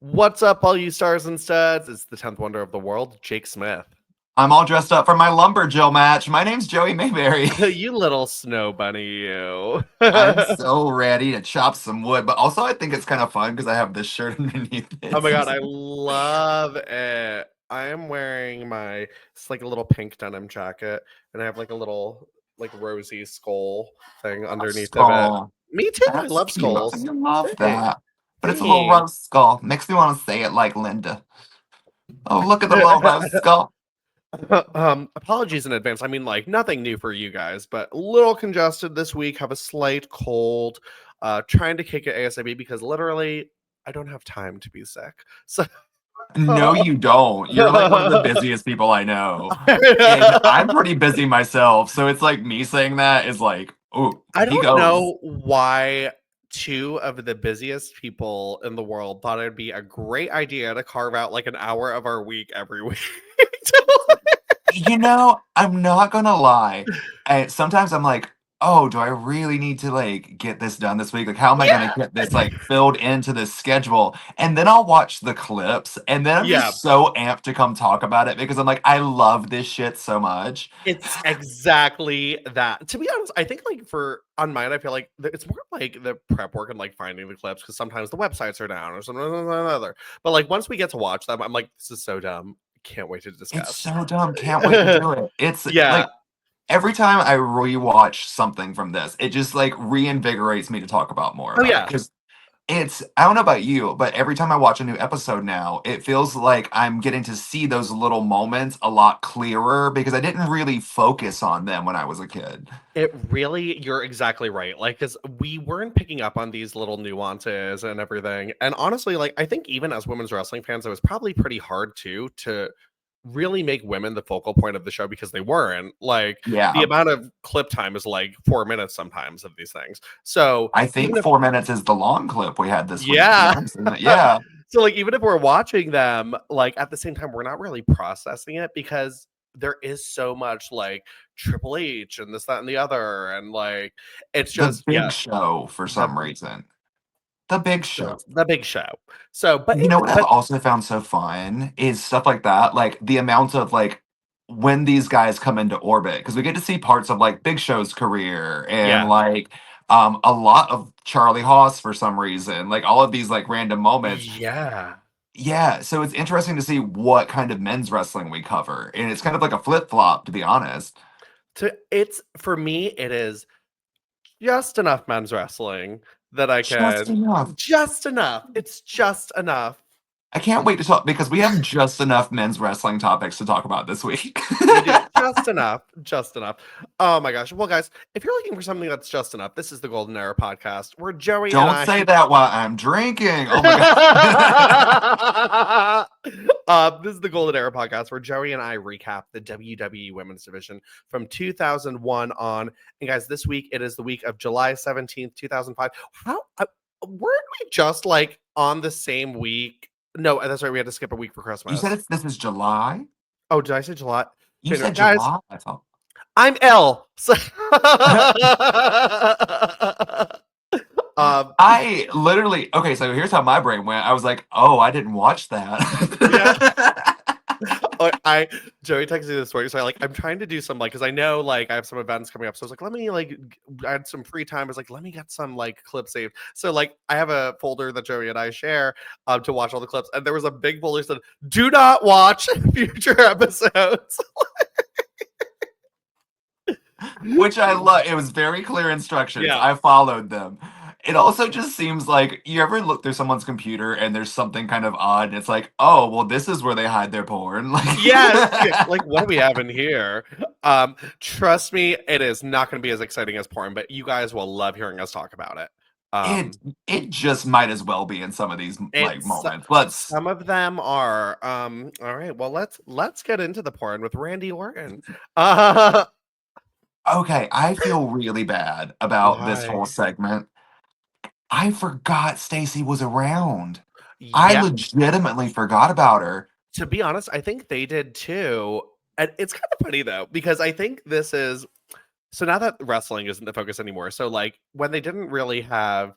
What's up, all you stars and studs? It's the 10th wonder of the world, Jake Smith. I'm all dressed up for my Lumberjill match. My name's Joey Mayberry. You little snow bunny, you. I'm so ready to chop some wood, but also I think it's kind of fun because I have this shirt underneath it. Oh my god, I love it. I am wearing it's like a little pink denim jacket, and I have like a little like rosy skull thing underneath of it. Me too. I That's love cute. I skulls. love that. But it's a little Thanks. rose skull. Makes me want to say it like Linda. Oh, look at the little rose skull. Apologies in advance. I mean, like, nothing new for you guys, but a little congested this week. Have a slight cold. Trying to kick it ASAP because literally I don't have time to be sick. So No, you don't. You're like one of the busiest people I know. And I'm pretty busy myself. So it's like me saying that is like, oh, I he don't goes. know why two of the busiest people in the world thought it'd be a great idea to carve out like an hour of our week every week. You know, I'm not gonna lie. Sometimes I'm like, oh, do I really need to like get this done this week? Like, how am I gonna get this like filled into this schedule? And then I'll watch the clips, and then I'm Yeah. just so amped to come talk about it because I'm like, I love this shit so much. It's exactly that. To be honest, I think like on mine, I feel like it's more like the prep work and like finding the clips because sometimes the websites are down or something or another. But like once we get to watch them, I'm like, this is so dumb. Can't wait to discuss. It's so dumb. Can't wait to do it. It's Yeah. like every time I rewatch something from this, it just like reinvigorates me to talk about more Oh about it. yeah. Because I don't know about you, but every time I watch a new episode now, it feels like I'm getting to see those little moments a lot clearer because I didn't really focus on them when I was a kid. You're exactly right. Like, because we weren't picking up on these little nuances and everything. And honestly, like, I think even as women's wrestling fans, it was probably pretty hard to really make women the focal point of the show because they weren't. Like, Yeah. the amount of clip time is like 4 minutes sometimes of these things. So I think 4 minutes is the long clip we had this week. yeah. Yeah. So like even if we're watching them, like at the same time, we're not really processing it because there is so much like Triple H and this, that, and the other, and like it's just The big show for some reason. The big show. The big show. So, but You know what I've also found so fun is stuff like that, like the amount of like when these guys come into orbit, because we get to see parts of like Big Show's career and like a lot of Charlie Haas for some reason, like all of these like random moments. Yeah. Yeah, so it's interesting to see what kind of men's wrestling we cover, and it's kind of like a flip flop, to be honest. It's for me, it is just enough men's wrestling that I can. Just enough. Just enough. It's just enough. I can't wait to talk because we have just enough men's wrestling topics to talk about this week. We do just enough. Just enough. Oh my gosh. Well, guys, if you're looking for something that's just enough, this is the Golden Era podcast where Joey Don't and I... say that while I'm drinking. Oh my god. This is the Golden Era podcast where Joey and I recap the WWE Women's Division from 2001 on. And guys, this week it is the week of July 17th, 2005. Weren't we just like on the same week? No, that's right. We had to skip a week for Christmas. You said this is July? Oh, did I say July? You said guys, July? I'm ill. So I literally, okay, so here's how my brain went. I was like, oh, I didn't watch that. Joey texted me this morning, so I'm trying to do some because I know I have some events coming up, so I was like, let me I had some free time. I was like, let me get some clips saved. So I have a folder that Joey and I share to watch all the clips, and there was a big folder that said, do not watch future episodes. Which I love. It was very clear instructions. Yeah. I followed them. It also just seems like you ever look through someone's computer and there's something kind of odd and it's like, oh, well, this is where they hide their porn. Yes. What do we have in here? Trust me, it is not going to be as exciting as porn, but you guys will love hearing us talk about it. It just might as well be in some of these moments. Some of them are. All right. Well, let's get into the porn with Randy Orton. Okay, I feel really bad about this whole segment. I forgot Stacy was around. Yeah. I legitimately forgot about her. To be honest, I think they did too. And it's kind of funny though, because I think this is so now that wrestling isn't the focus anymore. So when they didn't really have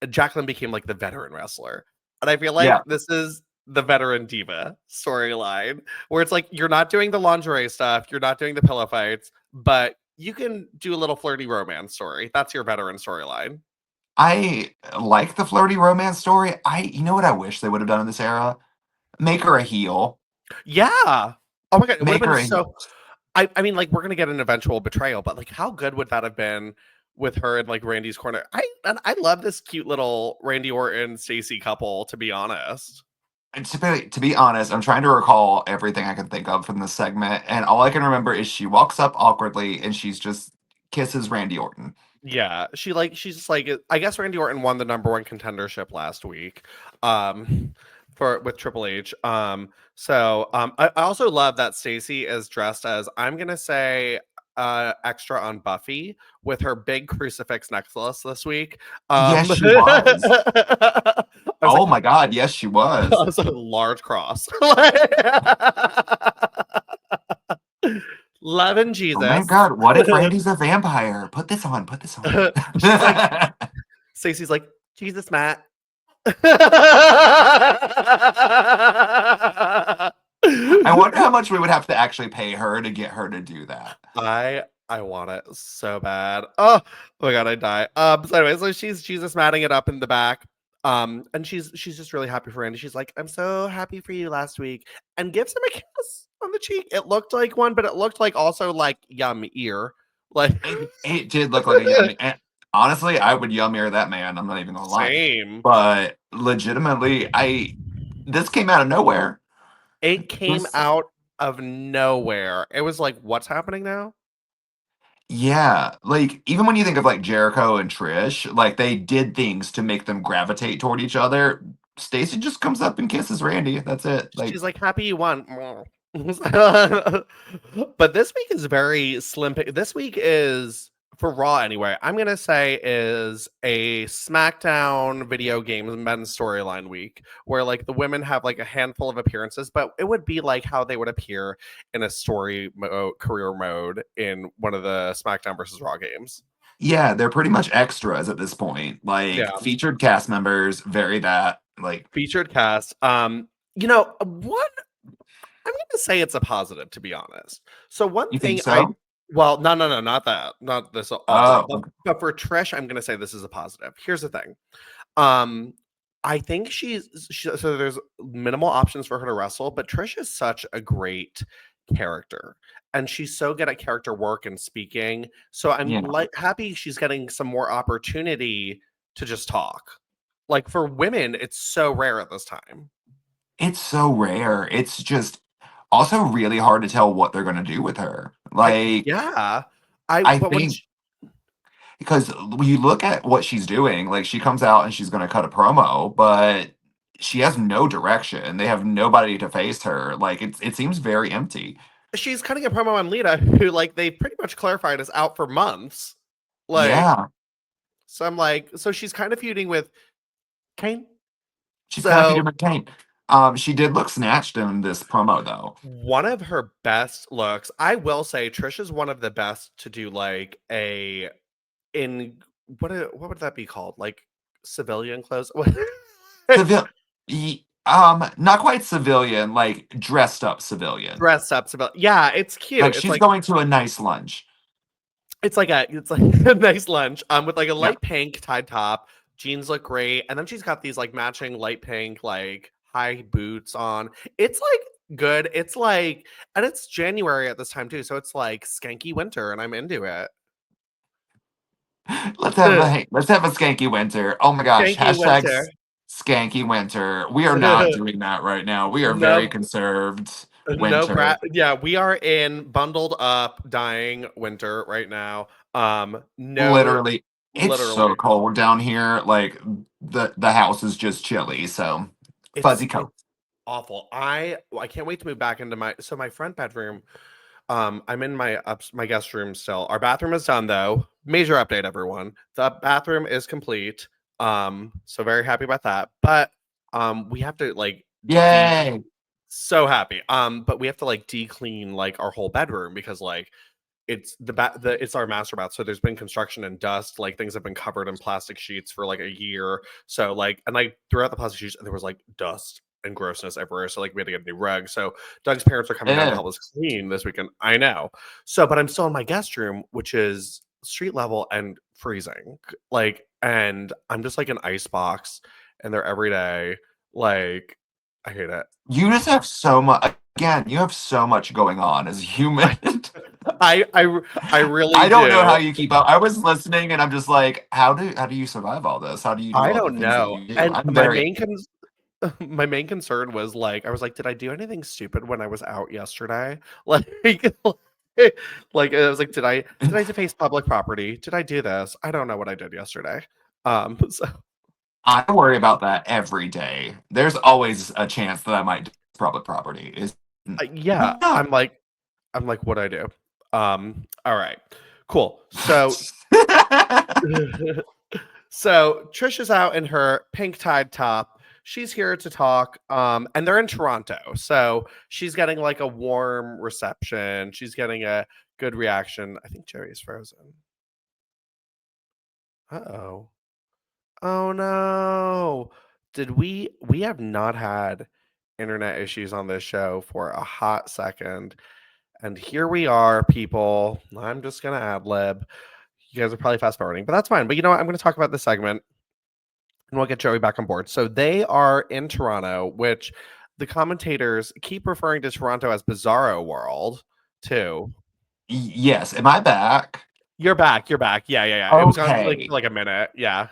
Jacqueline became the veteran wrestler. And I feel Yeah. like this is the veteran diva storyline where it's like you're not doing the lingerie stuff, you're not doing the pillow fights, but you can do a little flirty romance story. That's your veteran storyline. I like the flirty romance story. You know what I wish they would have done in this era? Make her a heel. Yeah. Oh my god, it would have Make been her a so heel. I mean, like, we're gonna get an eventual betrayal, but like how good would that have been with her in like Randy's corner? I love this cute little Randy Orton Stacy couple, to be honest. And to be honest, I'm trying to recall everything I can think of from this segment, and all I can remember is she walks up awkwardly and she's just kisses Randy Orton. Yeah, she's just like I guess Randy Orton won the number one contendership last week, for with Triple H. I also love that Stacy is dressed as I'm gonna say extra on Buffy with her big crucifix necklace this week. Yes, she was. I was like, Oh my god, yes, she I was. was a large cross. Loving Oh my Jesus. god, what if Randy's a vampire? Put this on, put this on. She's like, Stacey's like, Jesus, Matt. I I wonder how much we would have to actually pay her to get her to do that. I want it so bad. Oh my god, I die. So anyway, so she's Jesus matting it up in the back. And she's just really happy for Randy. She's like, I'm so happy for you last week, and gives him a kiss on the cheek. It looked like one, but it looked like also like yum ear. Like It did look like a yummy. And honestly, I would yum ear that man. I'm not even gonna lie. same. But legitimately, this came out of nowhere. It came This, out of nowhere. It was like, what's happening now? yeah, like even when you think of like Jericho and Trish, like they did things to make them gravitate toward each other. Stacey just comes up and kisses Randy. That's it. Like, She's like, happy you won. But this week is very slim. This week is for Raw anyway. I'm gonna say is a SmackDown video games men's storyline week where like the women have like a handful of appearances, but it would be like how they would appear in a career mode in one of the SmackDown versus Raw games. yeah, they're pretty much extras at this point. Yeah, Like featured cast members, very that. Like, featured cast. One I'm going to say it's a positive, to be honest. So one you think thing I so? well, no, not that, not this also, Oh, but for Trish, I'm going to say this is a positive. Here's the thing. Um, I think so there's minimal options for her to wrestle, but Trish is such a great character, and she's so good at character work and speaking. So I'm yeah. like happy she's getting some more opportunity to just talk. Like for women, it's so rare at this time. It's so rare. It's just also really hard to tell what they're gonna do with her. Like, Yeah. I But when think because when you look at what she's doing, like she comes out and she's gonna cut a promo, but she has no direction. They have nobody to face her. Like it seems very empty. she's cutting a promo on Lita, who like they pretty much clarified is out for months. Like, Yeah. so I'm like, so she's kind of feuding with Kane. She's kind of So feeding her Kane. She did look snatched in this promo though. one of her best looks, I will say, Trish is one of the best to do like a in what would that be called? Like civilian clothes? Civil not quite civilian, like dressed up civilian. Dress up civilian. Yeah, it's Like cute. she's going to a nice lunch. It's like a nice lunch with like a Yeah. light pink tied top. Jeans look great, and then she's got these like matching light pink like high boots on. It's like good. It's like, and it's January at this time too, so it's like skanky winter, and I'm into it. Let's have a skanky winter. Oh my gosh. Skanky Hashtag winter. skanky winter. We are not doing that right now. We are very No, conserved no winter. brat. Yeah, we are in bundled up, dying winter right now. No, Literally, it's so literally, cold down here. Like the house is just chilly. So fuzzy coat. it's awful. I can't wait to move back into my front bedroom. I'm in my guest room still. Our bathroom is done though. Major update, everyone. The bathroom is complete. So very happy about that. But we have to like Yay. so happy. But we have to like declean like our whole bedroom because like it's it's our master bath, so there's been construction and dust, like things have been covered in plastic sheets for like a year, so like, and I threw out the plastic sheets and there was like dust and grossness everywhere, so like we had to get a new rug. So Doug's parents are coming down to help us clean this weekend. I know. So but I'm still in my guest room, which is street level and freezing, like, and I'm just like an ice box and they're every day, like, I hate it. You just have so much. Again, you have so much going on as a human. I really I don't know do. how you keep up. I was listening and I'm just like, how do you survive all this? How do you do I all the don't things that know. you do? And I'm very my main concern was like, I was like, did I do anything stupid when I was out yesterday? Like, like I was like, did I deface public property? Did I do this? I don't know what I did yesterday. So I worry about that every day. There's always a chance that I might do public property. Is yeah, not. I'm like, what I do? All right, cool. So so Trish is out in her pink tied top. She's here to talk. And they're in Toronto. So she's getting like a warm reception. She's getting a good reaction. I think Jerry's frozen. Uh-oh. Oh no. Did we have not had internet issues on this show for a hot second. And here we are, people. I'm just gonna ad lib. You guys are probably fast forwarding, but that's fine. But you know what? I'm gonna talk about this segment and we'll get Joey back on board. So they are in Toronto, which the commentators keep referring to Toronto as Bizarro World, too. Yes. Am I back? You're back. You're back. Yeah, yeah, yeah. It was on Okay. for like a minute. Yeah.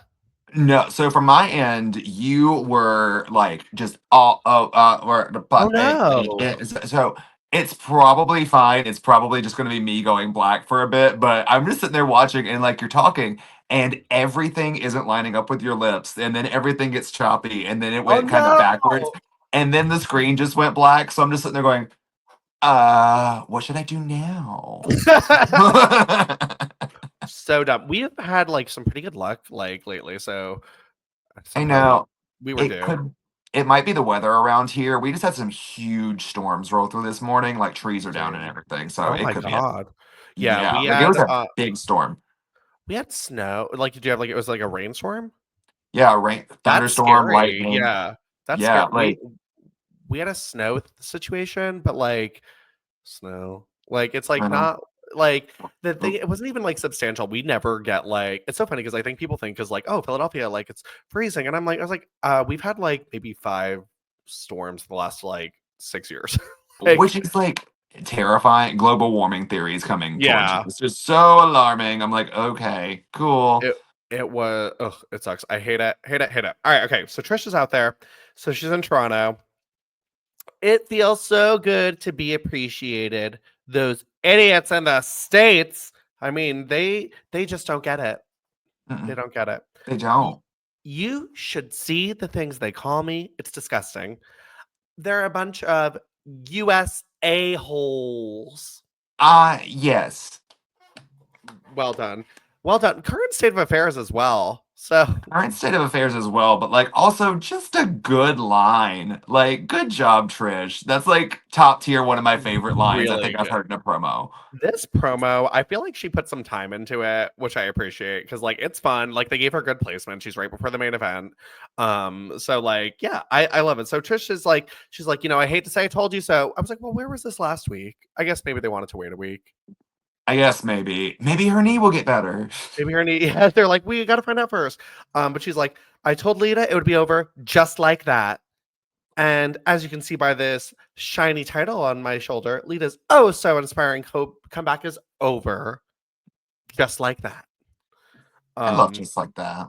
No, so from my end, you were like just all or the Oh but no. so it's probably fine. It's probably just gonna be me going black for a bit, but I'm just sitting there watching and like you're talking and everything isn't lining up with your lips, and then everything gets choppy, and then it Oh went kind of no. backwards, and then the screen just went black. So I'm just sitting there going, what should I do now? So dumb. We have had like some pretty good luck like lately. So I somehow know. we were It due. could it might be the weather around here. We just had some huge storms roll through this morning, like trees are down and Same. everything. So Oh it my could be it. god. Yeah, Yeah, like it was a big storm. we had snow. Like, did you have like it was like a rainstorm? Yeah, rain, That's thunderstorm, scary. lightning. Yeah. That's Yeah, scary. like We had a snow situation, but like snow. Like it's like uh, not like the thing it wasn't even like substantial. We never get like it's so funny because I think people think because like, oh, Philadelphia, like it's freezing. And I'm like, I was like, we've had like maybe 5 storms in the last like 6 years. which Like, is like terrifying. Global warming theories coming towards you. yeah. It's just so alarming. I'm like, okay, cool. It it was it sucks. I hate it. Hate it. Hate it. All right, okay. So Trish is out there. So she's in Toronto. It feels so good to be appreciated. Those idiots in the States. I mean, they just don't get it. They Mm-mm, don't get it. they Y- don't. You should see the things they call me. It's disgusting. They're a bunch of US a-holes. Yes. Well done. Well done. Current state of affairs as well. So Current state of affairs as well, but like also just a good line. Like, good job, Trish. That's like top tier, one of my favorite lines I really think I've good. heard in a promo. This promo, I feel like she put some time into it, which I appreciate because like it's fun. Like they gave her good placement. She's right before the main event. So like, yeah, I love it. So Trish is like, she's like, I hate to say I told you so. I was like, well, where was this last week? I guess maybe they wanted to wait a week. I guess maybe her knee will get better. Maybe her knee. Yeah, they're like, we gotta find out first. But she's like, I told Lita it would be over just like that. And as you can see by this shiny title on my shoulder, Lita's oh so inspiring comeback is over just like that. I love Um, just like that.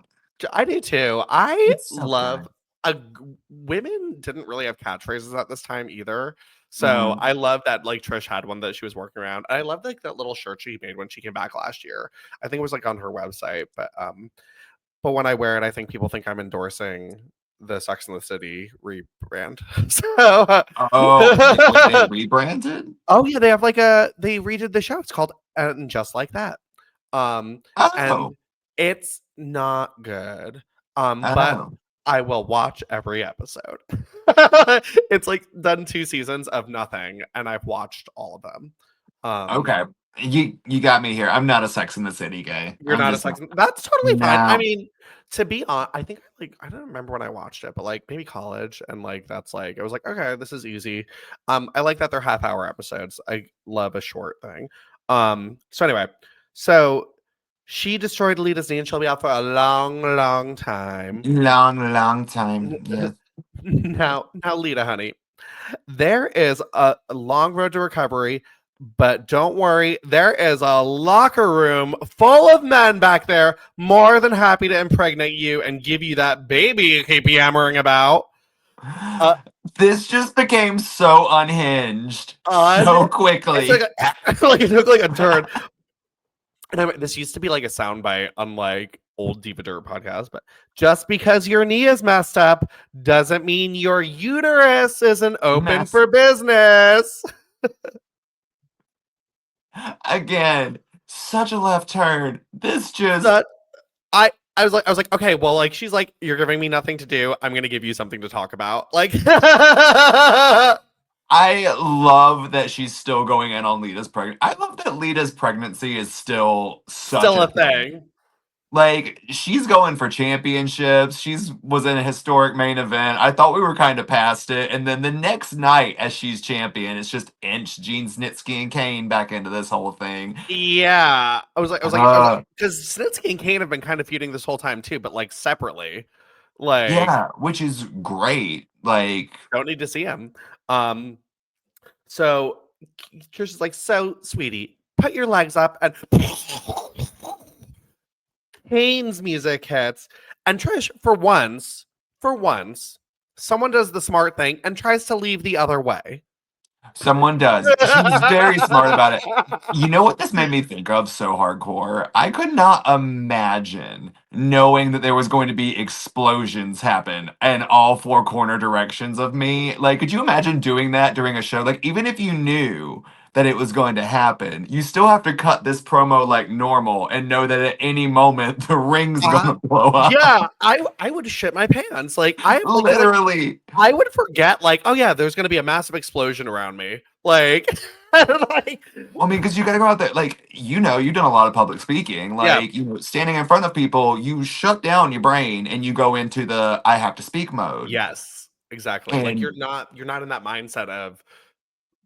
I do too. I It's so love good. women didn't really have catchphrases at this time either. So Hmm. I love that like Trish had one that she was working around. I love like that little shirt she made when she came back last year. I think it was like on her website, but when I wear it, I think people think I'm endorsing the Sex and the City rebrand. So Oh, they rebranded? oh yeah, they redid the show. It's called And Just Like That. And Oh, it's not good. But oh, I will watch every episode. It's like done 2 seasons of nothing, and I've watched all of them. Um, okay. You got me here. I'm not a Sex in the City guy. You're I'm not a just not. sex. That's totally fine. I No. mean, to be honest, I think I don't remember when I watched it, but like maybe college, and like that's like I was like, okay, this is easy. I like that they're half-hour episodes. I love a short thing. So anyway, so she destroyed Lita's knee, and she'll be out for a long, long time. Long time. Yes. Now, Lita, honey, there is a long road to recovery, but don't worry, there is a locker room full of men back there more than happy to impregnate you and give you that baby you keep yammering about. This just became so unhinged so It's quickly. like like it took like a turn. And this used to be like a soundbite on like old Diva Dirt podcast, but just because your knee is messed up doesn't mean your uterus isn't open for business. Again, such a left turn. This just I was like, okay, well, like she's like, you're giving me nothing to do. I'm gonna give you something to talk about. Like I love that she's still going in on Lita's pregnancy. I love that Lita's pregnancy is still such still a a thing. Like, she's going for championships. She's was in a historic main event. I thought we were kind of past it. And then the next night, as she's champion, it's just inch Gene Snitsky and Kane back into this whole thing. Yeah. I was like, because Snitsky and Kane have been kind of feuding this whole time too, but like separately. Like, yeah, which is great. Like, don't need to see him. So Trish is like, so sweetie, put your legs up, and Kane's music hits, and Trish, for once, someone does the smart thing and tries to leave the other way. someone does. She's very smart about it. You know what this made me think of so hardcore? I could not imagine knowing that there was going to be explosions happen in all four corner directions of me. Like, could you imagine doing that during a show? Like, even if you knew that it was going to happen, you still have to cut this promo like normal and know that at any moment the ring's gonna blow up. Yeah, I would shit my pants. Like Literally. I would forget, like, oh yeah, there's gonna be a massive explosion around me. Like, like Well, I mean, because you gotta go out there, like, you've done a lot of public speaking. Like, standing in front of people, you shut down your brain and you go into the I have to speak mode. Yes, exactly. And like you're not in that mindset of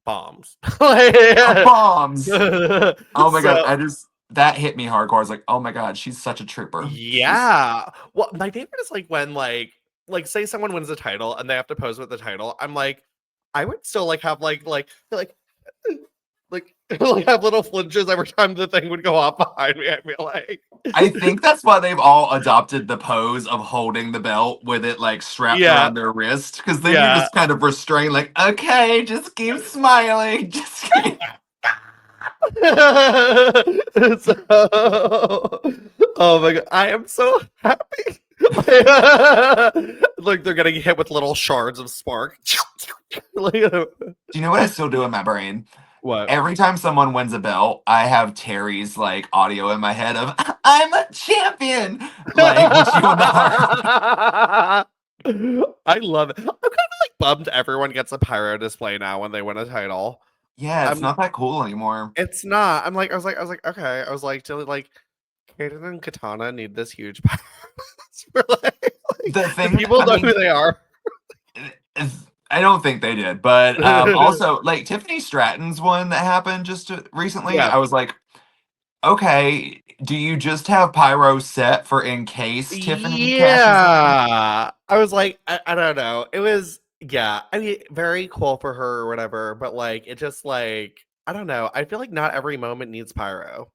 bombs. bombs. Oh my god, that hit me hardcore. I was like, oh my god, she's such a trooper. Yeah. Well, my favorite is like when like say someone wins a title and they have to pose with the title. I'm like, I would still like have like have little flinches every time the thing would go off behind me. I feel like I think that's why they've all adopted the pose of holding the belt with it like strapped around their wrist. Because then you're just kind of restrained, like, okay, just keep smiling. Just keep oh my god, I am so happy. Like they're getting hit with little shards of spark. Do you know what I still do in my brain? What? Every time someone wins a belt, I have Terry's like audio in my head of "I'm a champion," like which you I love it. I'm kind of like bummed everyone gets a pyro display now when they win a title. Yeah, it's not that cool anymore. It's not. I was like, okay. I was like, Kaden and Katana need this huge pyro. The thing, people know who they are. I don't think they did, but also like Tiffany Stratton's one that happened just recently. I was like, okay, do you just have pyro set for in case Tiffany cashes in? I was like, I don't know. It was I mean, very cool for her or whatever, but like it just like I don't know. I feel like not every moment needs pyro.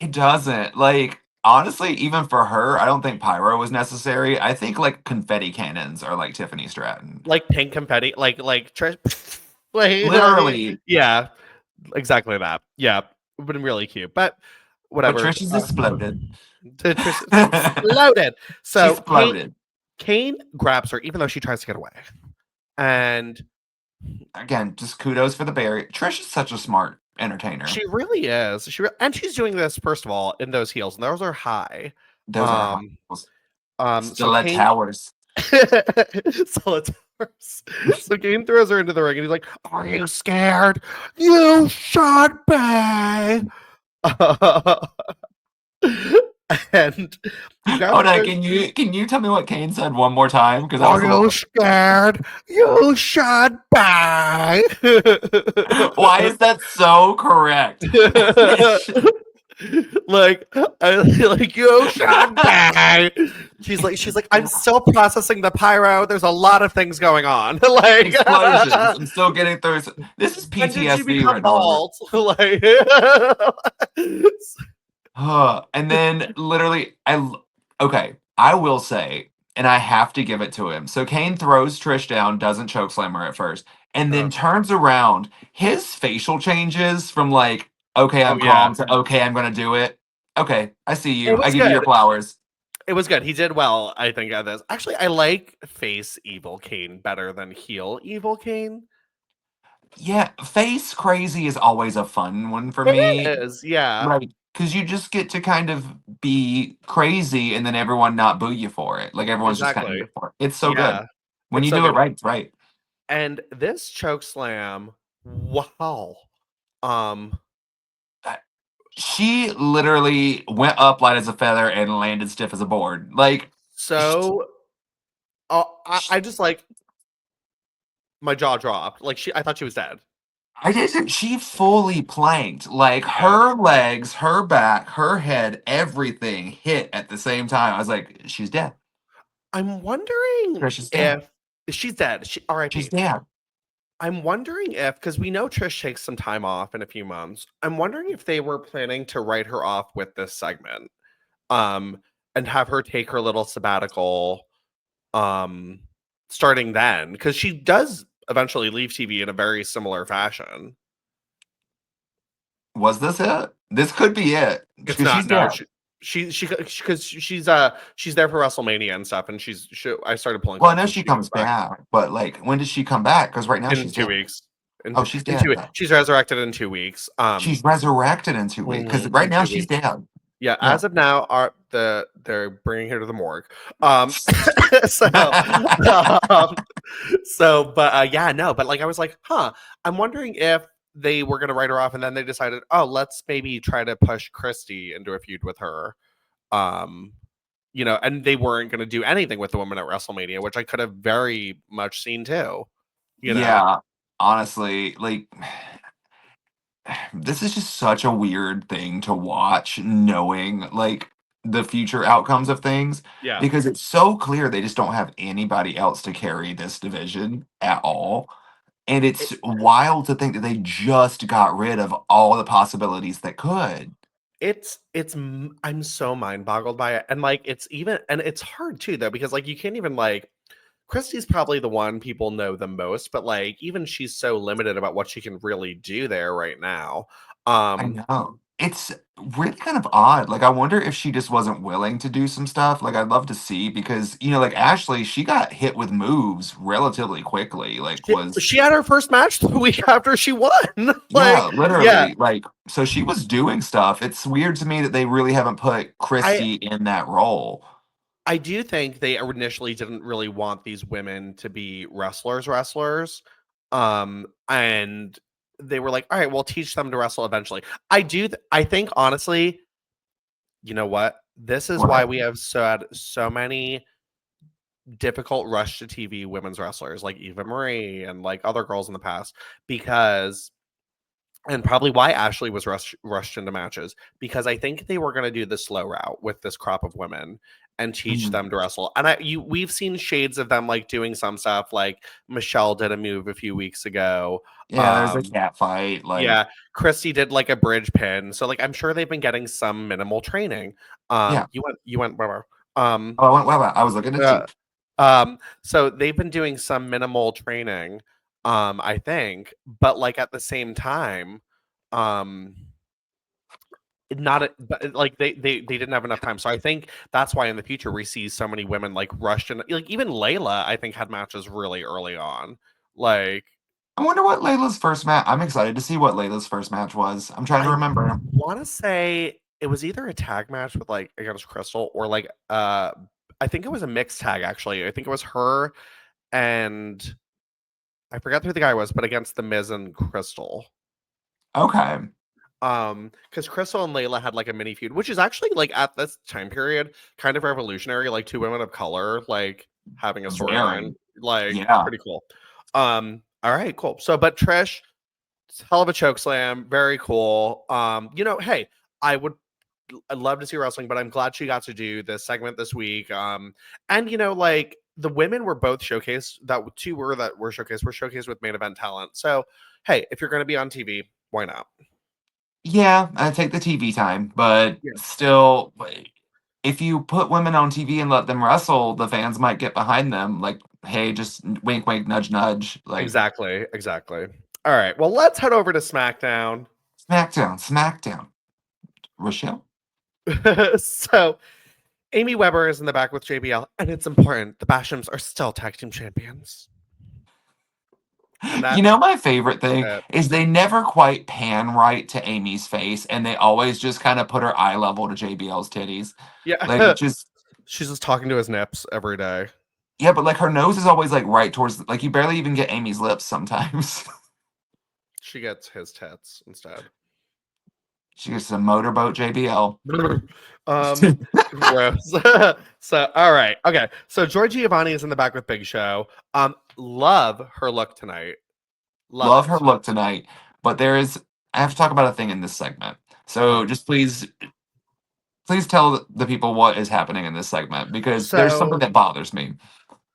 It doesn't. Like honestly, even for her, I don't think pyro was necessary. I think like confetti cannons are like Tiffany Stratton. Like pink confetti, like Trish, like literally. Yeah, exactly that. Yeah, it would have been really cute, but whatever. But Trish is exploded. Trish exploded. So exploded. Kane grabs her, even though she tries to get away. And again, just kudos for the barrier. Trish is such a smart entertainer. She really is. And she's doing this first of all in those heels, and those are high. Those are high heels. Stiletto towers. Stiletto towers. So Kane throws her into the ring, and he's like, "Are you scared? You should be." And you got Hold on, the can you tell me what Kane said one more time? Because that was Are a you little. scared? You should bang. Why is that so correct? Like, like you should bang. She's like, I'm still processing the pyro. There's a lot of things going on. Like, Explosions. I'm still getting through. This is when did she PTSD become written all over. bald? Like, And then literally, okay, I will say, and I have to give it to him. So Kane throws Trish down, doesn't chokeslam her at first, and then turns around. His facial changes from like, okay, oh I'm yeah, calm to okay, I'm gonna do it. Okay, I see it you. I was give you your good. flowers. It was good. He did well, I think, at this. Actually, I like face evil Kane better than heel evil Kane. Yeah, face crazy is always a fun one for It me. is, yeah, Like, because you just get to kind of be crazy and then everyone not boo you for it. Like, everyone's just kind of here exactly. for it. It's so good. Yeah, When it's you so do it good. right, it's right. And this choke slam, wow. Um, Uh, She literally went up light as a feather and landed stiff as a board. Like, sh- so I just like my jaw dropped. Like I thought she was dead. I didn't. She fully planked. Like, Yeah, her legs, her back, her head, everything hit at the same time. I was like, she's dead. I'm wondering Trish is dead. if she's dead. She She's R.I.P. dead. I'm wondering if, because we know Trish takes some time off in a few months. I'm wondering if they were planning to write her off with this segment, um, and have her take her little sabbatical, um, starting then, because she does eventually leave TV in a very similar fashion. Was this it? This could be it. It's Because she's not. No, dead. she because she's there for WrestleMania and stuff, and I started pulling Well, I clips know and she she comes comes back back, but like, when does she come back? Because right now in she's two dead. weeks. Oh, she's In dead. she's resurrected in 2 weeks. She's resurrected in 2 weeks. Because right In now two she's weeks. dead. Yeah, Yeah. as of now, they're bringing her to the morgue. So, um, but yeah, no, but like I was like, huh, I'm wondering if they were gonna write her off, and then they decided, oh, let's maybe try to push Christy into a feud with her. Um, and they weren't gonna do anything with the woman at WrestleMania, which I could have very much seen too. You know, Yeah. Honestly, like, this is just such a weird thing to watch, knowing like the future outcomes of things, yeah. because it's so clear they just don't have anybody else to carry this division at all. And it's wild to think that they just got rid of all the possibilities that could. I'm so mind boggled by it, and like it's hard too though because like you can't even like Christy's probably the one people know the most, but like even she's so limited about what she can really do there right now. I Um, know. It's really kind of odd. Like, I wonder if she just wasn't willing to do some stuff. Like, I'd love to see because, like Ashley, she got hit with moves relatively quickly. Like, she had her first match the week after she won. yeah, Like, yeah, literally. Like, so she was doing stuff. It's weird to me that they really haven't put I Christy in that role. I do think they initially didn't really want these women to be wrestlers. And they were like, all right, we'll teach them to wrestle eventually. I think honestly, you know what? This is why What? we have had so many difficult rush to TV women's wrestlers like Eva Marie and like other girls in the past because and probably why Ashley was rushed into matches because I think they were going to do the slow route with this crop of women and teach Mhm. them to wrestle. And we've seen shades of them like doing some stuff like Michelle did a move a few weeks ago. Yeah, there's a cat fight. Yeah, Like, Christy did like a bridge pin. So like I'm sure they've been getting some minimal training. yeah. You went whatever. Um Oh, I went, wow, I was looking at uh, you. so they've been doing some minimal training, I think, but like at the same time, um, not but like they didn't have enough time. So I think that's why in the future we see so many women like rushed in. Like even Layla, I think had matches really early on. Like I wonder what Layla's first match. I'm excited to see what Layla's first match was. I'm trying to I remember. want to say it was either a tag match with like against Crystal or like I think it was a mixed tag actually. I think it was her and I forgot who the guy was, but against the Miz and Crystal. Okay. Because Crystal and Layla had like a mini feud, which is actually like at this time period kind of revolutionary, like two women of color like having a storyline, Very. like Yeah. pretty cool. All right, cool. So but Trish, hell of a choke slam, very cool. Hey, I'd love to see wrestling, but I'm glad she got to do this segment this week. And like the women were both showcased. That were showcased with main event talent. So hey, if you're going to be on TV, why not? Yeah, I take the TV time, but Yeah, still, if you put women on TV and let them wrestle, the fans might get behind them. Like, hey, just wink, wink, nudge, nudge. Like, exactly. All right, well, let's head over to SmackDown. SmackDown, SmackDown. Rochelle? So Amy Weber is in the back with JBL, and it's important. The Bashams are still tag team champions, and You that's know, my favorite thing it. is they never quite pan right to Amy's face, and they always just kind of put her eye level to JBL's titties. Like, Yeah, it just, she's just talking to his nips every day. yeah, but like her nose is always like right towards, like, you barely even get Amy's lips sometimes. She gets his tits instead. She gets a motorboat JBL. um Gross. So all right, okay, so Joy Giovanni is in the back with Big Show. Love her look tonight, love Love it. her look tonight, but I have to talk about a thing in this segment. So uh just please tell the people what is happening in this segment because there's something so that bothers me.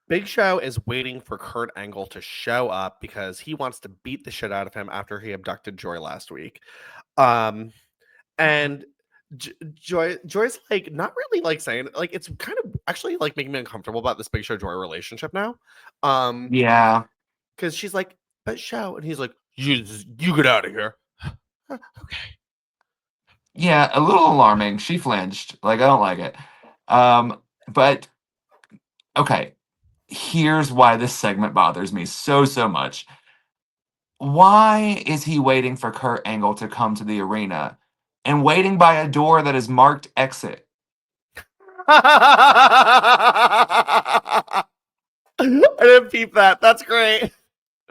Big Show is waiting for Kurt Angle to show up because he wants to beat the shit out of him after he abducted Joy last week. Um, and Joy's like not really like saying like it's kind of actually like making me uncomfortable about this Big Show Joy relationship now. Yeah. Because she's like, but Show, and he's like, you get out of here. Okay. Yeah, a little alarming. She flinched. Like, I don't like it. But okay, here's why this segment bothers me so much. Why is he waiting for Kurt Angle to come to the arena and waiting by a door that is marked exit? I didn't peep that. That's great.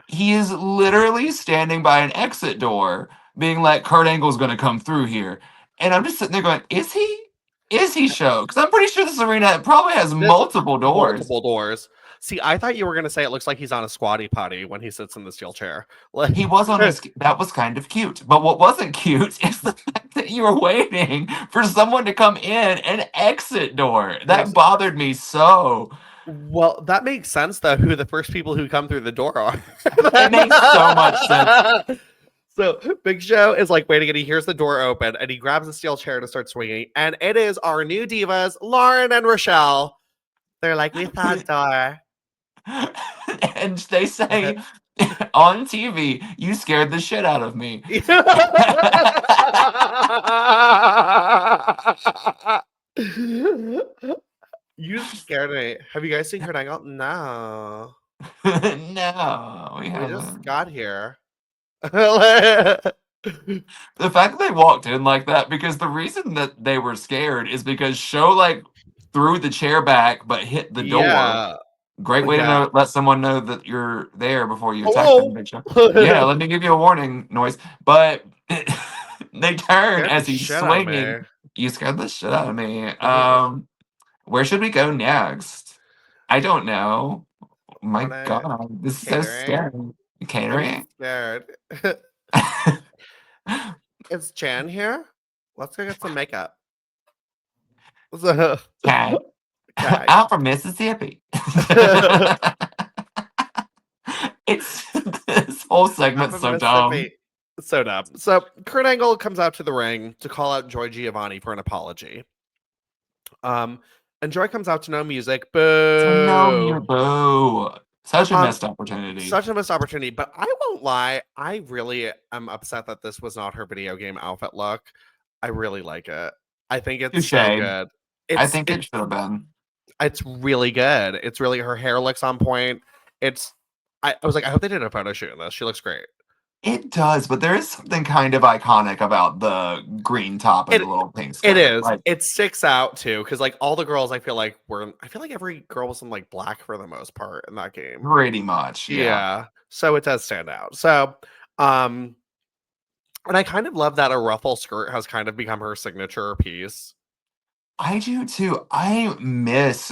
He is literally standing by an exit door, being like, Kurt Angle's going to come through here. And I'm just sitting there going, is he? Is he show? Because I'm pretty sure this arena probably has This multiple doors. multiple doors. See, I thought you were gonna say it looks like he's on a squatty potty when he sits in the steel chair. Like, He was on his, that was kind of cute. But what wasn't cute is the fact that you were waiting for someone to come in an exit door. That bothered me so. well, that makes sense though. Who the first people who come through the door are? It makes so much sense. So Big Show is like waiting, and he hears the door open, and he grabs a steel chair to start swinging, and it is our new divas, Lauren and Rochelle. They're like, we thought door. And they say on TV, you scared the shit out of me. You scared me. Have you guys seen Kurt Angle? No. No, we We just haven't. got here. The fact that they walked in like that, because the reason that they were scared is because Show like threw the chair back but hit the door. Yeah. Great way to Yeah. let someone know that you're there before you attack them, Hello. Big Show. Yeah, let me give you a warning noise. But they turn Scared the as he's shit out of swinging. me. You scared the shit out of me. Where should we go next? I don't know. My Wanna God, this is so catering? scary. I'm Catering? scared. Is Chan here? Let's go get some makeup. So, Okay. okay. I'm from Mississippi. It's this whole I'm segment's from so dumb. Mississippi. So dumb. So Kurt Angle comes out to the ring to call out Joy Giovanni for an apology. And Joy comes out to no music. So no, you Boo. boo. Such a Um, missed opportunity. Such a missed opportunity, but I won't lie. I really am upset that this was not her video game outfit look. I really like it. I think it's Touche. so good. I think it should have been. It's really good. It's really her hair looks on point. I was like, I hope they did a photo shoot in this. She looks great. It does, but there is something kind of iconic about the green top and the little pink skirt. It is. Like, It sticks out too, because like all the girls, I feel like every girl was in like black for the most part in that game. pretty much. Yeah. So it does stand out. So, And I kind of love that a ruffle skirt has kind of become her signature piece. I do too. I miss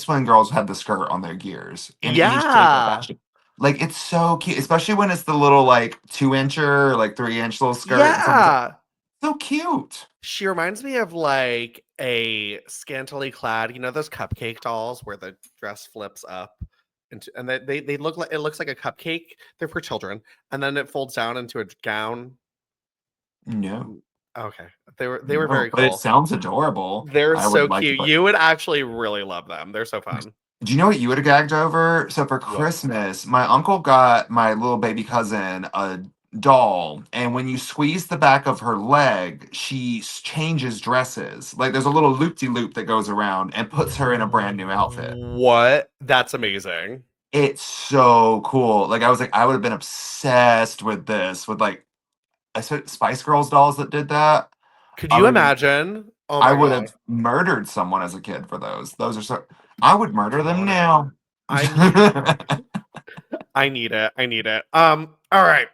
when girls had the skirt on their gears in any shape or Yeah. fashion. Like it's so cute, especially when it's the little like 2 incher, like 3 inch little skirt. And someone's like, Yeah. so cute. She reminds me of like a scantily clad, those cupcake dolls where the dress flips up into, and they look like, it looks like a cupcake. They're for children, and then it folds down into a gown. No, Okay, they were no, very but it cool. sounds adorable. They're I would so like to cute. put. You would actually really love them. They're so fun. Do you know what you would have gagged over? So for What? Christmas, my uncle got my little baby cousin a doll, and when you squeeze the back of her leg, she changes dresses. Like there's a little loop-de-loop that goes around and puts her in a brand new outfit. What? That's amazing. It's so cool. Like I was like, I would have been obsessed with this, with like I said Spice Girls dolls that did that. Could I you would have imagine? Oh I my would god. have murdered someone as a kid for those. Those are so I would murder I them want it. now. I need I need it. I need it. All right.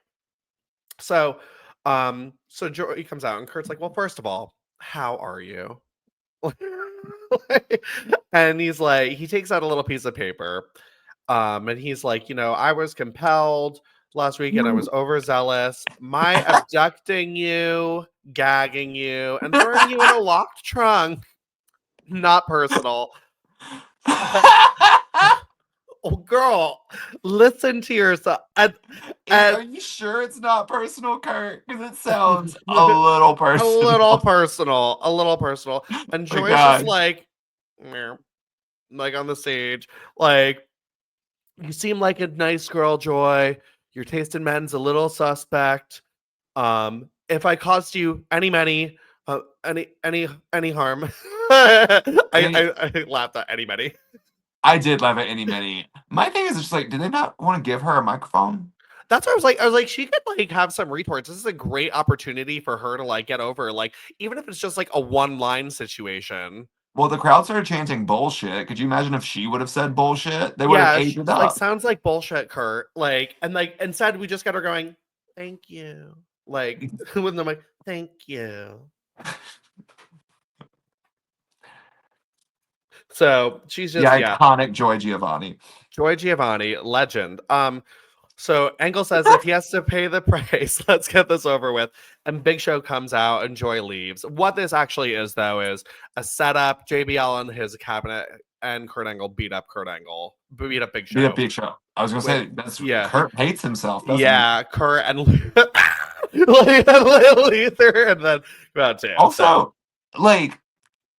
So Joey comes out and Kurt's like, "Well, first of all, how are you?" And he's like, he takes out a little piece of paper. And he's like, I was compelled last weekend. I was overzealous. My abducting you, gagging you, and throwing you in a locked trunk. Not personal. Oh, girl, listen to yourself. And Are you sure it's not personal, Kurt? Because it sounds a little a little personal. personal, a little personal. And My Joy's just gosh. like, "Meow," like on the stage, like, you seem like a nice girl, Joy. Your taste in men's a little suspect. If I caused you any harm, Any, I laughed at any many. I did laugh at any many. My thing is just like, did they not want to give her a microphone? That's what I was like. I was like, she could like have some retorts. This is a great opportunity for her to like get over, like, even if it's just like a one line situation. Well, the crowd started chanting bullshit. Could you imagine if she would have said bullshit? They would have Yeah, ate it she's like, up. sounds like bullshit, Kurt. Like instead we just got her going, thank you. Like with them like, thank you. So she's The just, yeah, iconic Joy Giovanni. Joy Giovanni, legend. So Angle says if he has to pay the price, let's get this over with. And Big Show comes out and Joy leaves. What this actually is, though, is a setup. JBL and his cabinet and Kurt Angle beat up Big Be a Show. big show. I was gonna With say that's yeah, Kurt hates himself, doesn't he? yeah, Kurt and Luther, and then about two. So Also, like,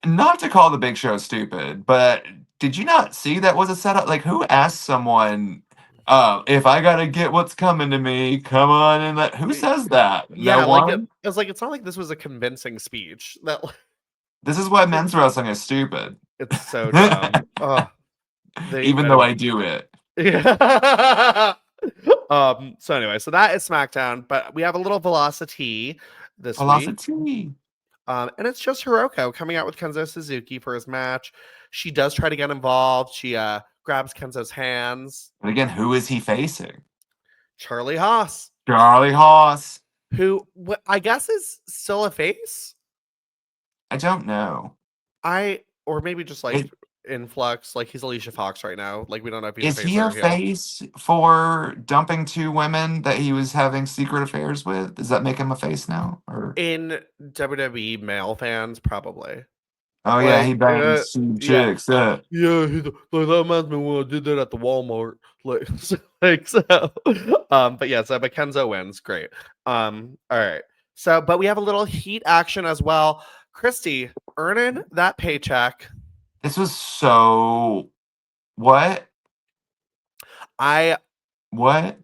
not to call the big show stupid, but did you not see that was a setup? Like, who asked someone, if I gotta get what's coming to me, come on and let who says that? No yeah, like it one? was like, it's not like this was a convincing speech. That This is why men's wrestling is stupid. it's so dumb. Oh, they Even though anyway. I do it. Yeah. So anyway, so that is SmackDown, but we have a little velocity this week. Velocity. And it's just Hiroko coming out with Kenzo Suzuki for his match. She does try to get involved. She grabs Kenzo's hands. And again, who is he facing? Charlie Haas, Charlie Haas. who I guess is still a face. I don't know. Or maybe just like Is, in flux, like he's Alicia Fox right now. Like we don't know if he's a is face he or a a heel. face for dumping 2 women that he was having secret affairs with? Does that make him a face now? Or In WWE male fans, probably. oh yeah, he Like, bangs some yeah. chicks. Yeah, like that reminds me when I did that at the Walmart. Like, but yeah, so but Kenzo wins. Great. All right. So, but we have a little heat action as well. Christy earning that paycheck. This was so what? I What?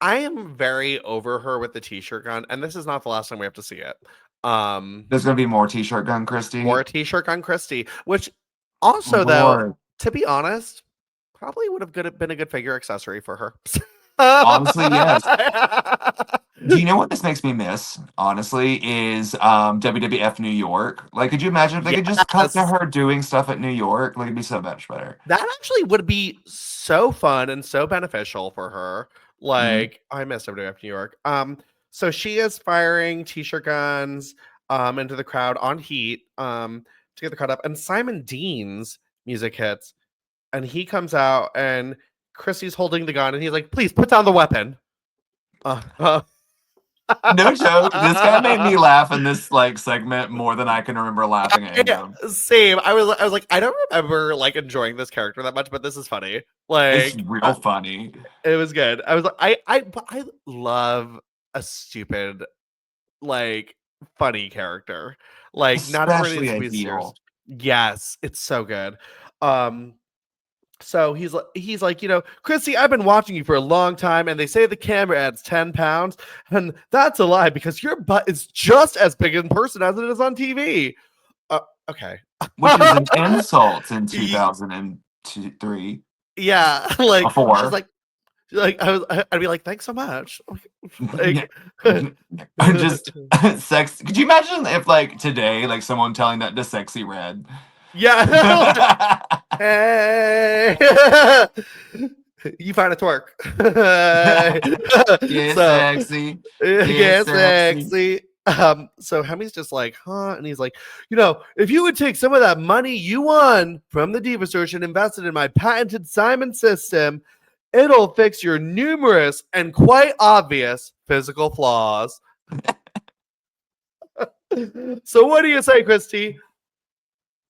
am very over her with the t-shirt gun, and this is not the last time we have to see it. There's gonna be more t-shirt gun, Christy. More t-shirt gun Christy, which also though, Lord. to be honest, probably would have been a good figure accessory for her. Honestly, yes. Do you know what this makes me miss? Honestly, is WWF New York. Like, could you imagine if they could just cut to Yes. her doing stuff at New York? Like, it'd be so much better. That actually would be so fun and so beneficial for her. Like, I miss WWF New York. So she is firing t-shirt guns into the crowd on heat to get the crowd up. And Simon Dean's music hits, and he comes out, and Chrissy's holding the gun, and he's like, "Please put down the weapon." No joke. This guy made me laugh in this like segment more than I can remember laughing at him. Same. I was like, I don't remember like enjoying this character that much, but this is funny. It's Like, real funny. it was good. I was like, I love a stupid, like, funny character. Like, not everybody Especially needs to a be serious. heel. Yes, it's so good. So he's like, Christy, I've been watching you for a long time, and they say the camera adds 10 pounds, and that's a lie because your butt is just as big in person as it is on TV. Okay. Which is an insult in 2003. Yeah, like Before. she's like I'd be like, thanks so much. Like, just sex. Could you imagine if like today, like someone telling that to Sexy Red? Yeah. Hey, you find a twerk. Get sexy. Get sexy. So Hemi's just like, huh? And he's like, if you would take some of that money you won from the Diva Search and invested in my patented Simon system, it'll fix your numerous and quite obvious physical flaws. So what do you say, Christy?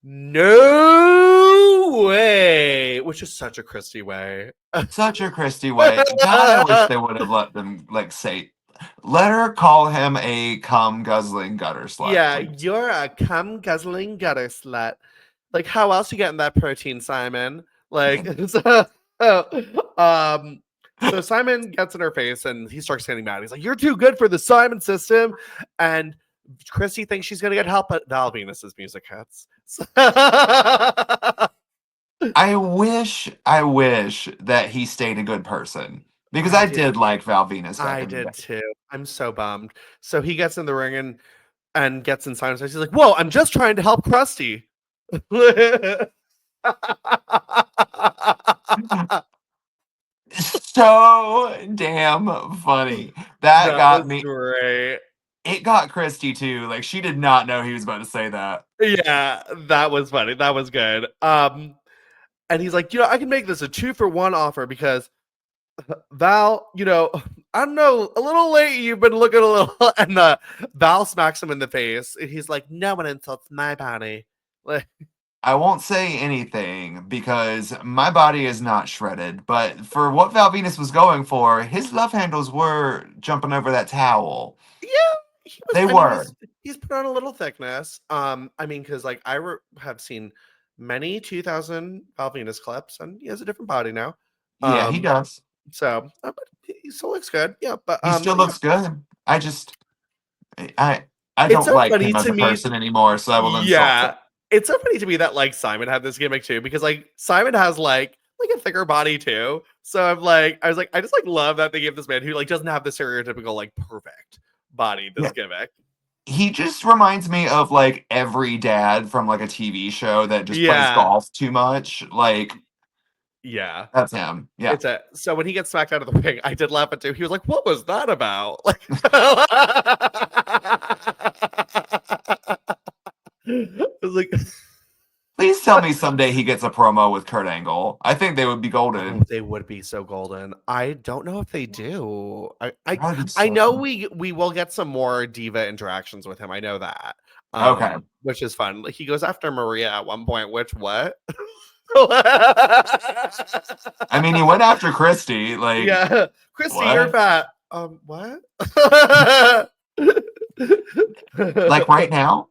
No way. Which is such a Christy way. Such a Christy way. God, I wish they would have let them like say, let her call him a cum guzzling gutter slut. Yeah, you're a cum guzzling gutter slut. Like, how else you getting that protein, Simon? Like, so Simon gets in her face and he starts getting mad. He's like, "You're too good for the Simon system," and Christy thinks she's gonna get help, but Val Venus's music hits. I wish that he stayed a good person because I did like Val Venus. I did too. I'm so bummed. So he gets in the ring and gets in Simon's face. He's like, "Whoa, I'm just trying to help Krusty." So damn funny. That got me. Great. It got Christy too. Like she did not know he was about to say that. Yeah, that was funny. That was good. And he's like, I can make this a 2-for-1 offer because Val, I don't know, a little late. You've been looking a little, and Val smacks him in the face, and he's like, "No one insults my body." Like, I won't say anything because my body is not shredded, but for what Val Venus was going for, his love handles were jumping over that towel. Yeah, they were. He's put on a little thickness. I mean, because like have seen many 2000 Val Venus clips, and he has a different body now. Yeah, he does. So, but he still looks good. Yeah, but he still looks good. I don't like him as a person anymore, so I will insult him. It's so funny to me that like Simon had this gimmick too, because like Simon has like a thicker body too. So I was like, I just like love that they give this man who like doesn't have the stereotypical like perfect body this gimmick. He just reminds me of like every dad from like a TV show that just plays golf too much. Like, yeah, that's him. Yeah. So when he gets smacked out of the ring, I did laugh at too. He was like, "What was that about?" Like, I was like, please tell me someday he gets a promo with Kurt Angle. I think they would be golden. Oh, they would be so golden. I don't know if they do. I know we will get some more diva interactions with him. I know that. Okay. Which is fun. Like, he goes after Maria at one point, which what? I mean, he went after Christy. Like, yeah, Christy, what? You're fat. What? Like right now?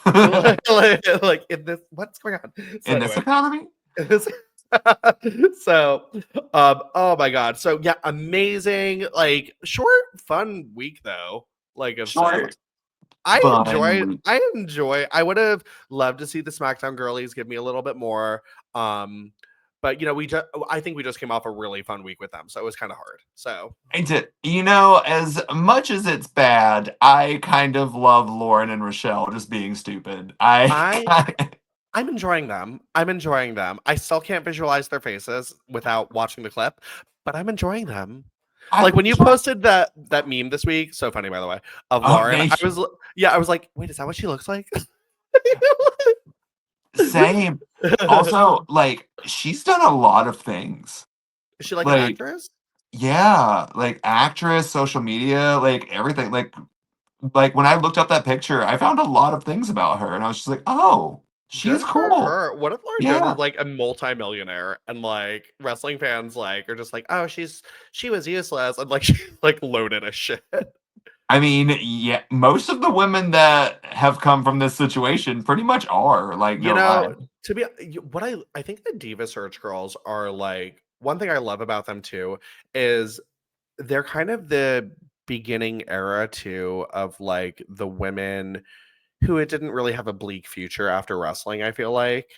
like in this, what's going on? So in this economy? So, oh my god. So yeah, amazing. Like short, fun week though. Like of short. I enjoy. I would have loved to see the SmackDown girlies give me a little bit more. But I think we just came off a really fun week with them, so it was kind of hard. So I did. As much as it's bad, I kind of love Lauren and Rochelle just being stupid. I'm enjoying them. I still can't visualize their faces without watching the clip, but I'm enjoying them. Like I'm when you trying. posted that meme this week, so funny by the way, of Oh, Lauren. I thank you. was I was like, wait, is that what she looks like? Same. Also, like, she's done a lot of things. Is she like an Like, actress? yeah, like actress, social media, like everything. Like when I looked up that picture, I found a lot of things about her, and I was just like, oh, Good she's for cool. her. What if Lauren Jones Yeah. is like a multi-millionaire and like wrestling fans like are just like, oh, she was useless and like she like loaded as shit. I mean, yeah, most of the women that have come from this situation pretty much are, like, You no lie. know, to be what I think the Diva Search girls are like one thing I love about them too is they're kind of the beginning era too of like the women who it didn't really have a bleak future after wrestling, I feel like.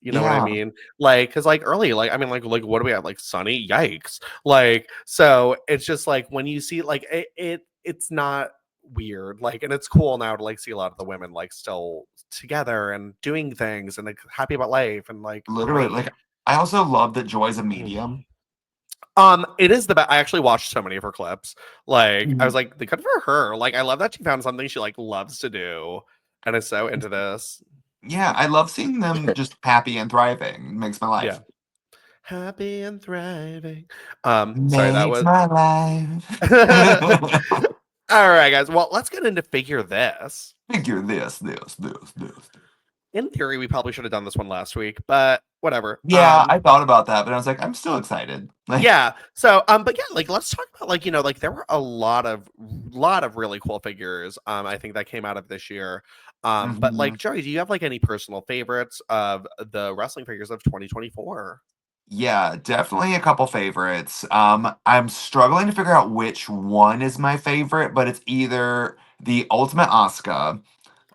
You know what I Yeah, mean? Like, cause like early, like I mean, like what do we have? Like Sunny, yikes. Like, so it's just like when you see like it's not weird. Like, and it's cool now to like see a lot of the women like still together and doing things and like happy about life and like literally. great. Like, I also love that Joy's a Mm. medium. It is the best. I actually watched so many of her clips. Like, I was Mhm. like, good for her. Like, I love that she found something she like loves to do and is so into this. Yeah, I love seeing them just happy and thriving. It makes my Yeah. life. Happy and thriving. Sorry, that Makes was my life. all right, guys. Well, let's get into figure this. Figure this. In theory, we probably should have done this one last week, but whatever. Yeah, I thought about that, but I was like, I'm still excited. Like, Yeah. So, but yeah, like let's talk about like like there were a lot of really cool figures. I think that came out of this year. But mhm. like Joey, do you have like any personal favorites of the wrestling figures of 2024? Yeah, definitely a couple favorites. I'm struggling to figure out which one is my favorite, but it's either the Ultimate Asuka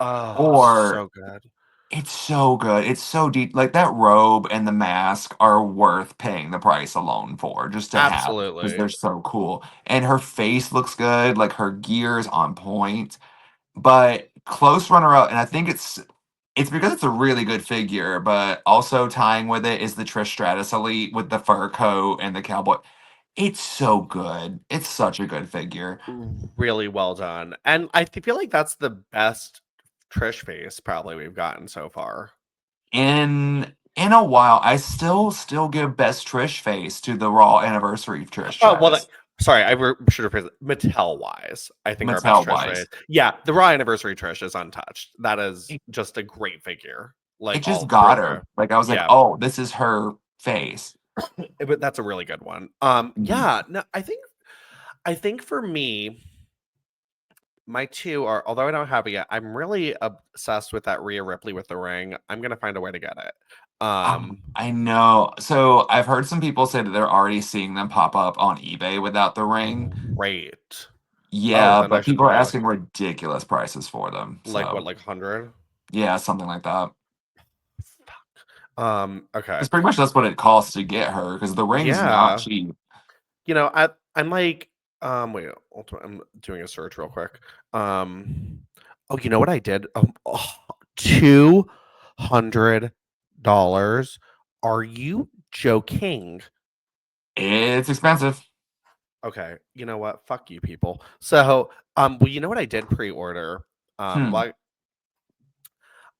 Oh, or so good. it's so good. It's so deep. Like that robe and the mask are worth paying the price alone for just to have because Absolutely. they're so cool. And her face looks good. Like her gear is on point. But close runner up, and I think it's because it's a really good figure, but also tying with it is the Trish Stratus Elite with the fur coat and the cowboy. It's so good. It's such a good figure. Really well done. And I feel like that's the best Trish face probably we've gotten so far. In a while, I still give best Trish face to the Raw anniversary Trish Oh, well, Stratus. sorry, should have phrased it. Mattel wise, I think our best Mattel Trish wise. face. Yeah, the Raw anniversary Trish is untouched. That is just a great figure, It like just all got her. through. Like I was like, Yeah, oh, this is her face. but that's a really good one. Mhm. Yeah, no, I think for me, my two are although I don't have it yet, I'm really obsessed with that Rhea Ripley with the ring. I'm gonna find a way to get it. I know. So I've heard some people say that they're already seeing them pop up on eBay without the ring. Great. Oh, Yeah, then I but should people are totally asking ridiculous prices for them. like what, So like 100? yeah, something like that. Okay. It's pretty much that's what it costs to get her because the ring's not Yeah. cheap. I'm like, wait, I'm doing a search real quick. Oh, you know what I did? $200. Are you joking? It's expensive. Okay, you know what? Fuck you people. So, well, you know what I did pre-order? Hmm. Well,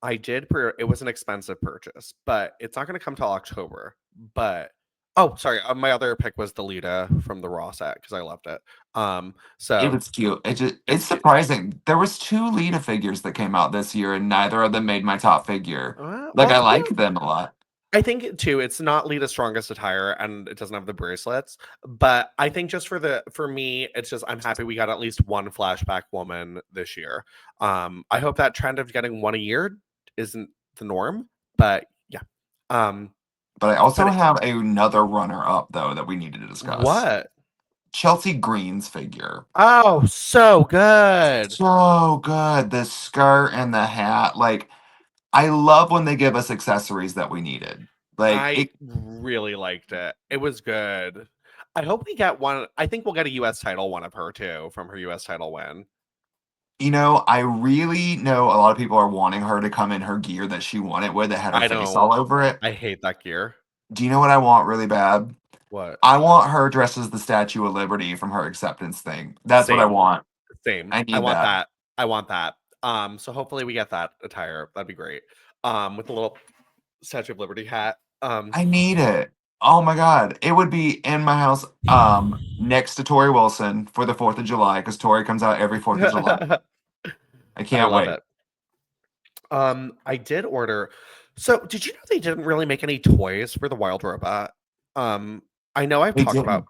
I did it was an expensive purchase, but it's not gonna come till October. But oh, sorry, my other pick was the Lita from the Raw set because I loved it. It So was cute. It's it's cute. surprising. There was two Lita figures that came out this year, and neither of them made my top figure. Like Well, I to be like them a lot. I think too, it's not Lita's strongest attire and it doesn't have the bracelets. But I think just for me, it's just I'm happy we got at least one flashback woman this year. I hope that trend of getting one a year isn't the norm, but yeah. Um, But I also but have another runner up though that we needed to discuss. what? Chelsea Green's figure. Oh, so good. So good. The skirt and the hat. Like, I love when they give us accessories that we needed. Like, I it, really liked it. It was good. I hope we get one. I think we'll get a US title one of her too from her US title win. I really know a lot of people are wanting her to come in her gear that she won it with that had her I face all know. over it. I hate that gear. Do you know what I want really bad? What? I want her dressed as the Statue of Liberty from her acceptance thing. That's what I Same. want. Same. I I need want that. that. I want that. So hopefully we get that attire. That'd be great. With the little Statue of Liberty hat. I need it. Oh my god. It would be in my house next to Tori Wilson for the 4th of July because Tori comes out every 4th of July. I I can't love wait. it. I did order. So did you know they didn't really make any toys for the Wild Robot? I know They didn't. I've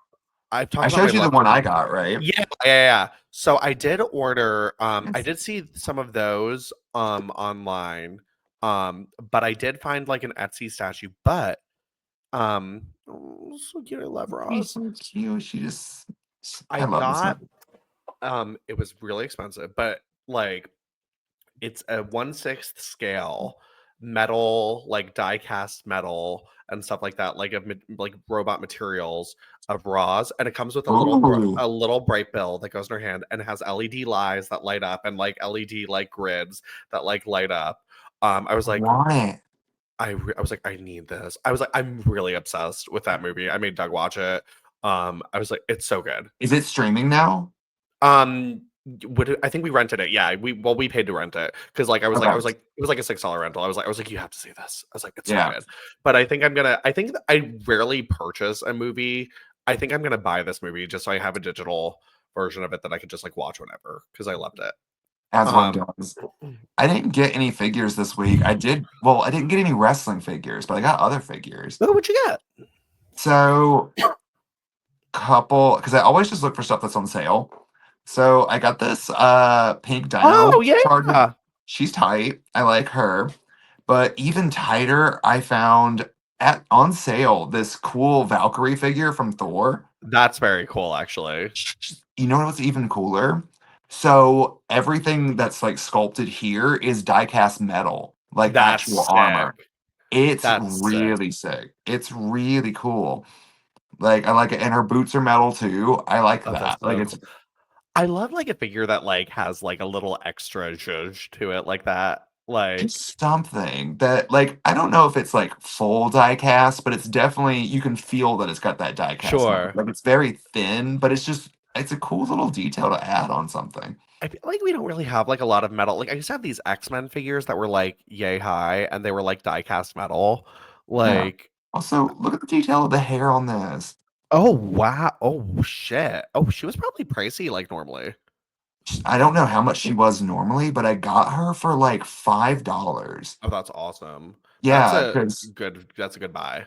I talked about my showed you the love. one I got, right? Yeah. So I did order, I Yes. did see some of those online. But I did find like an Etsy statue, but oh, so cute. I love She's Ross. so cute. I I love this got movie. it was really expensive, but like it's a 1/6 scale metal, like die cast metal and stuff like that, like like robot materials of Roz, and it comes with Ooh, a little bright bill that goes in her hand, and it has LED lights that light up and like LED like grids that like light up. I was I like, want it. I was like, I need this. I was like, I'm really obsessed with that movie. I made Doug watch it. I was like, it's so good. Is it streaming now? Um, I think we rented it. Yeah, we paid to rent it because like Okay. it was like a $6 rental. I was like, you have to see this. I was like, it's so Yeah. good. But I think that I rarely purchase a movie. I think I'm gonna buy this movie just so I have a digital version of it that I could just like watch whenever because I loved it. As one Um, does. I didn't get any figures this week. I didn't get any wrestling figures, but I got other figures. oh, what'd you get? So, because I always just look for stuff that's on sale. So I got this pink Oh dino charger. yeah, She's tight. I like her. But even tighter, I found at on sale this cool Valkyrie figure from Thor. that's very cool actually. You know what's even cooler? So everything that's like sculpted here is die-cast metal, like actual That's sick. armor. It's That's sick. really sick. It's really cool. Like I like it, and her boots are metal too. I like Oh, that's that. Like so it's cool. I love like a figure that like has like a little extra zhuzh to it like that. Like just something that like I don't know if it's like full die cast, but it's definitely you can feel that it's got that die cast metal. sure. Like it's very thin, but it's a cool little detail to add on something. I feel like we don't really have like a lot of metal. Like I used to have these X-Men figures that were like yay high and they were like die cast metal. Yeah. Like Also, look at the detail of the hair on this. oh wow. Oh shit. Oh, she was probably pricey like normally. I don't know how much she was normally, but I got her for like $5. Oh, that's awesome. Yeah, because That's a good buy.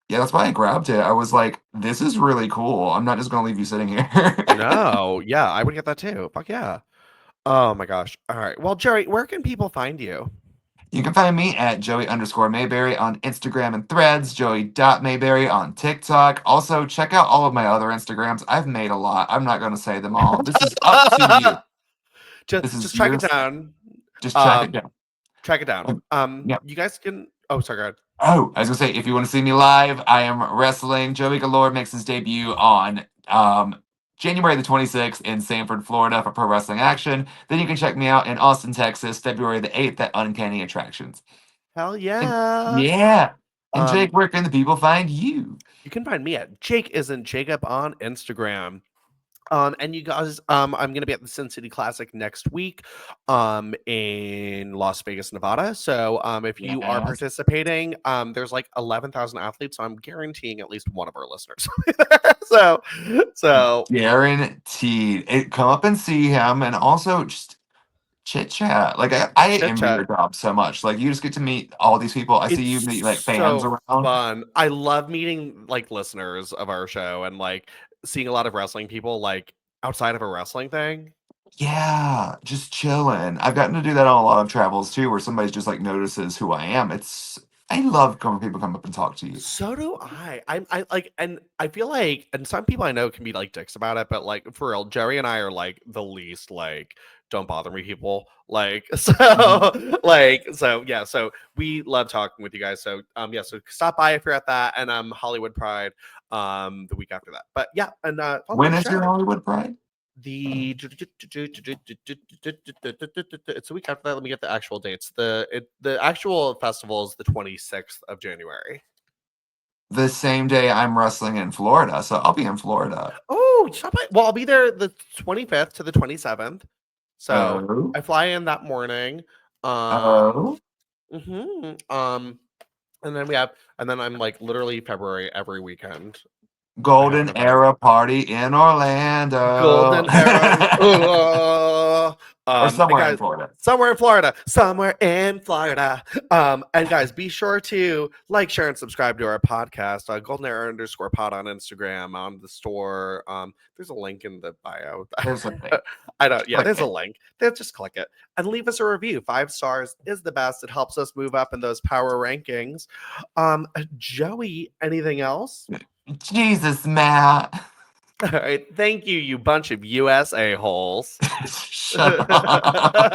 yeah, that's why I grabbed it. I was like, this is really cool. I'm not just gonna leave you sitting here. No, yeah, I would get that too. Fuck yeah. Oh my gosh. All right. Well, Jerry, where can people find you? You can find me at Joey_Mayberry on Instagram and threads, Joey.Mayberry on TikTok. Also, check out all of my other Instagrams. I've made a lot. I'm not gonna say them all. This is up to you. This is Just track your it down. just track it Um, down. track it down. Yeah. You guys can. Oh, sorry. Go ahead. Oh, I was gonna say, if you want to see me live, I am wrestling. Joey Galore makes his debut on January the 26th in Sanford, Florida for Pro Wrestling Action. Then you can check me out in Austin, Texas, February the 8th at Uncanny Attractions. Hell And yeah. yeah. And Jake, Um, where can the people find you? you can find me at Jake isn't Jacob on Instagram. And you guys, I'm gonna be at the Sin City Classic next week, in Las Vegas, Nevada. So, if you are Yes. participating, there's like 11,000 athletes, so I'm guaranteeing at least one of our listeners. so, so Guaranteed. Come up and see him and also just chit chat. Like I chit envy your chat. job so much. Like you just get to meet all these people. I see you It's meet like fans so around. fun. I love meeting like listeners of our show and like seeing a lot of wrestling people like outside of a wrestling thing. Yeah, just chilling. I've gotten to do that on a lot of travels too, where somebody just like notices who I am. I love when people come up and talk to you. So do I. I like, and I feel like, and some people I know can be like dicks about it, but like for real, Jerry and I are like the least like don't bother me people. Like Mhm. so yeah. So we love talking with you guys. So yeah. So stop by if you're at that, and Hollywood Pride the week after that. But yeah, and follow When our is your show. Hollywood Pride? It's a week after that. Let me get the actual dates. The actual festival is the 26th of January. the same day I'm wrestling in Florida, so I'll be in Florida. Oh, well, I'll be there the 25th to the 27th. So Oh, I fly in that morning. oh, And then we have, and then I'm like literally February every weekend. I have an Golden event. Era party in Orlando. Golden era. Or And somewhere in guys, Florida. somewhere in Florida. And guys, be sure to like, share, and subscribe to our podcast. Golden era _ pod on Instagram, on the store. There's a link in the bio. There's a thing. I don't. Yeah, Click there's a it. link. Just click it and leave us a review. 5 stars is the best. It helps us move up in those power rankings. Joey, anything else? Jesus, Matt. All right. Thank you, you bunch of US a-holes. Shut up.